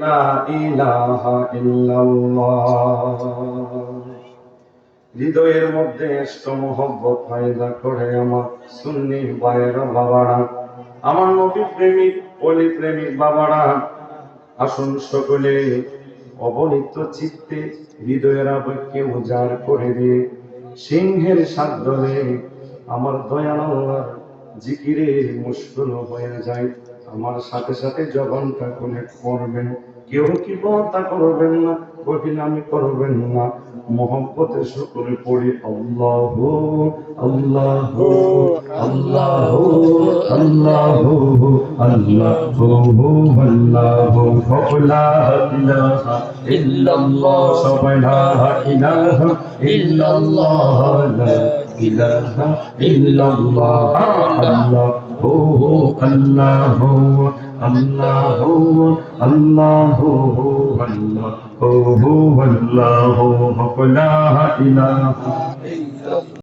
লা ইলাহা ইল্লাল্লাহ। হৃদয়ের মধ্যে এষ্ট মোহব্বত পয়দা করে আমার সুন্নি ভাইয়েরা বাবারা, আমার নবী প্রেমিক অলি প্রেমিক বাবারা, আসুন সকলে অবনীত চিত্তে হৃদয়ের আবেগকে উজাড় করে দিয়ে সিংহের সাধ্যে আমার দয়াল আল্লাহর জিকিরে মুশগুল হয়ে যায়। আমার সাথে সাথে জবানটা খুলে করবেন, কেউ কি বলতা করবেন না, কহিলামি করবেন না। মোহব্বতের সকলে পড়ি আল্লাহু আল্লাহু আল্লাহু আল্লাহু আল্লাহু আল্লাহু লা ইলাহা ইল্লাল্লাহ, সবাই লা ইলাহা ইল্লাল্লাহ, লা ইলাহা ইল্লাল্লাহ, আল্লাহু আল্লাহু আল্লাহু আল্লাহু আল্লাহু আল্লাহু লা ইলাহা